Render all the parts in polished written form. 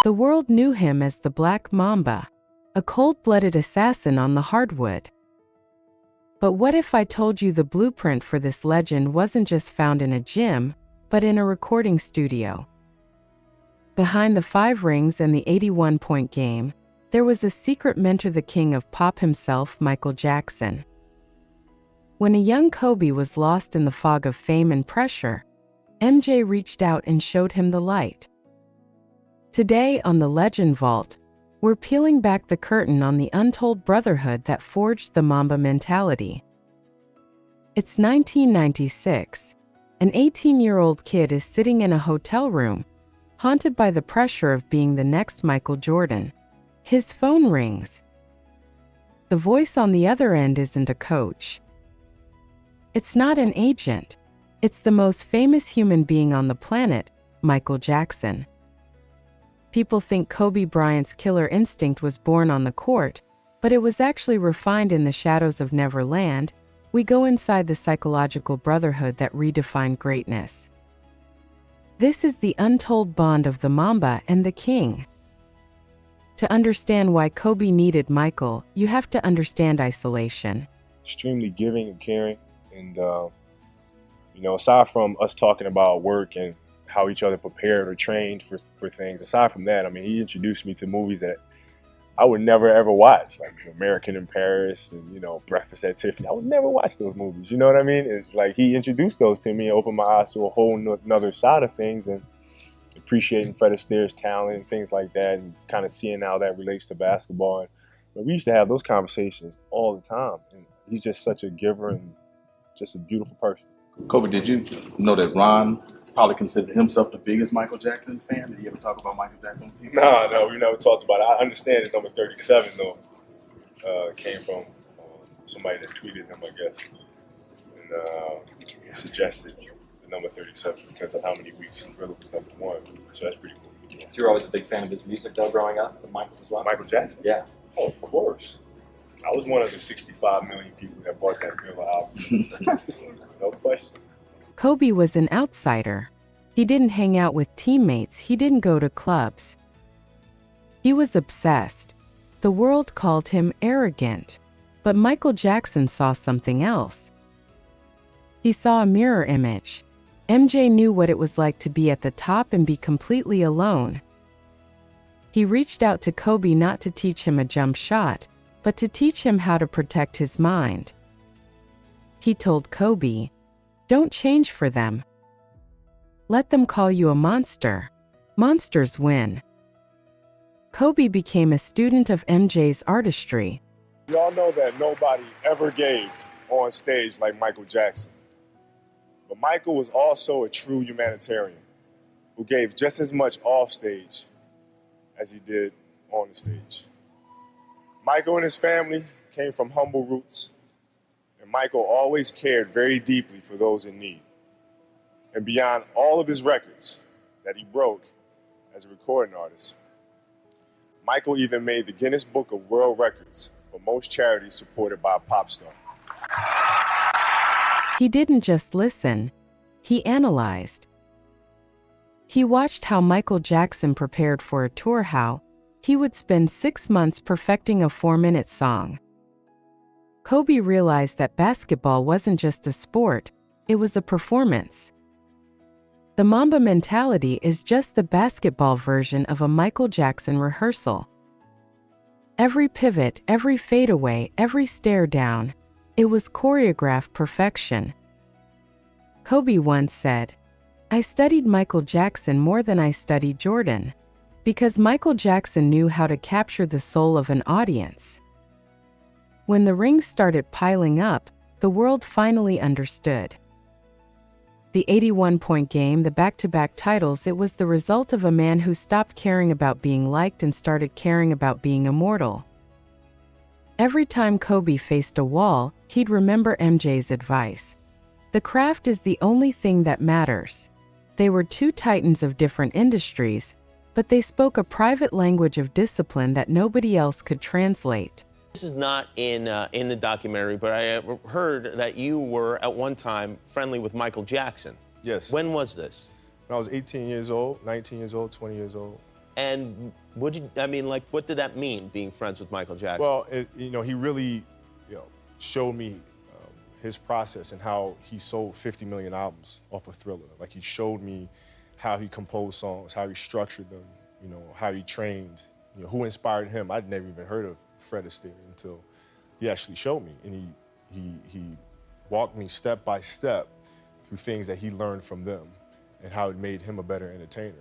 The world knew him as the Black Mamba, a cold-blooded assassin on the hardwood. But what if I told you the blueprint for this legend wasn't just found in a gym, but in a recording studio? Behind the 5 rings and the 81-point game, there was a secret mentor, the king of pop himself, Michael Jackson. When a young Kobe was lost in the fog of fame and pressure, MJ reached out and showed him the light. Today on the Legend Vault, we're peeling back the curtain on the untold brotherhood that forged the Mamba Mentality. It's 1996. An 18-year-old kid is sitting in a hotel room, haunted by the pressure of being the next Michael Jordan. His phone rings. The voice on the other end isn't a coach. It's not an agent. It's the most famous human being on the planet, Michael Jackson. People think Kobe Bryant's killer instinct was born on the court, but it was actually refined in the shadows of Neverland. We go inside the psychological brotherhood that redefined greatness. This is the untold bond of the Mamba and the King. To understand why Kobe needed Michael, you have to understand isolation. Extremely giving and caring, and aside from us talking about work and how each other prepared or trained for things, aside from that, I mean, he introduced me to movies that I would never ever watch, like American in Paris and, Breakfast at Tiffany. I would never watch those movies, you know what I mean? It's like he introduced those to me and opened my eyes to a whole nother side of things, and appreciating Fred Astaire's talent and things like that, and kind of seeing how that relates to basketball. And we used to have those conversations all the time, and he's just such a giver and just a beautiful person. Kobe, did you know that Ron probably considered himself the biggest Michael Jackson fan? Did you ever talk about Michael Jackson? No, we never talked about it. I understand that number 37, though, came from somebody that tweeted him, I guess, and suggested the number 37 because of how many weeks Thriller was number 1. So that's pretty cool. So you were always a big fan of his music, though, growing up, with Michael as well? Michael Jackson? Yeah. Oh, of course. I was one of the 65 million people that bought that Thriller album. No question. Kobe was an outsider. He didn't hang out with teammates, he didn't go to clubs. He was obsessed. The world called him arrogant. But Michael Jackson saw something else. He saw a mirror image. MJ knew what it was like to be at the top and be completely alone. He reached out to Kobe not to teach him a jump shot, but to teach him how to protect his mind. He told Kobe, "Don't change for them. Let them call you a monster. Monsters win." Kobe became a student of MJ's artistry. Y'all know that nobody ever gave on stage like Michael Jackson. But Michael was also a true humanitarian who gave just as much off stage as he did on the stage. Michael and his family came from humble roots, and Michael always cared very deeply for those in need. And beyond all of his records that he broke as a recording artist, Michael even made the Guinness Book of World Records for most charities supported by a pop star. He didn't just listen, he analyzed. He watched how Michael Jackson prepared for a tour, how he would spend 6 months perfecting a 4-minute song. Kobe realized that basketball wasn't just a sport, it was a performance. The Mamba Mentality is just the basketball version of a Michael Jackson rehearsal. Every pivot, every fadeaway, every stare down, it was choreographed perfection. Kobe once said, "I studied Michael Jackson more than I studied Jordan, because Michael Jackson knew how to capture the soul of an audience." When the rings started piling up, the world finally understood. The 81-point game, the back-to-back titles, it was the result of a man who stopped caring about being liked and started caring about being immortal. Every time Kobe faced a wall, he'd remember MJ's advice. The craft is the only thing that matters. They were two titans of different industries, but they spoke a private language of discipline that nobody else could translate. This is not in the documentary, but I heard that you were at one time friendly with Michael Jackson. Yes. When was this? When I was 18 years old, 19 years old, 20 years old. And what did that mean, being friends with Michael Jackson? Well, he really, showed me his process and how he sold 50 million albums off of Thriller. Like, he showed me how he composed songs, how he structured them, how he trained, who inspired him. I'd never even heard of Fred Astaire until he actually showed me. And he walked me step by step through things that he learned from them and how it made him a better entertainer.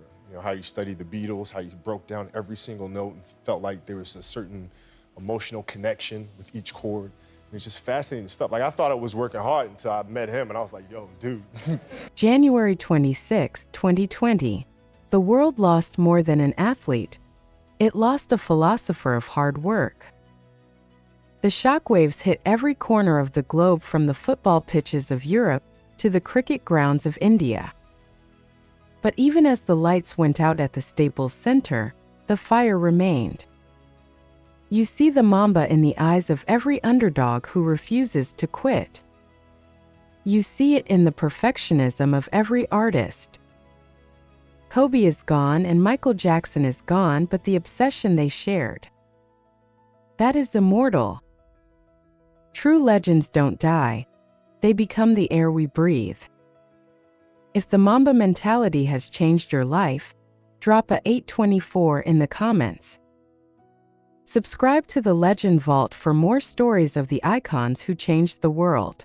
How he studied the Beatles, how he broke down every single note and felt like there was a certain emotional connection with each chord. It's just fascinating stuff. Like, I thought I was working hard until I met him, and I was like, yo, dude. January 26, 2020. The world lost more than an athlete. It lost a philosopher of hard work. The shockwaves hit every corner of the globe, from the football pitches of Europe to the cricket grounds of India. But even as the lights went out at the Staples Center, the fire remained. You see the Mamba in the eyes of every underdog who refuses to quit. You see it in the perfectionism of every artist. Kobe is gone and Michael Jackson is gone, but the obsession they shared, that is immortal. True legends don't die. They become the air we breathe. If the Mamba mentality has changed your life, drop a 824 in the comments. Subscribe to the Legend Vault for more stories of the icons who changed the world.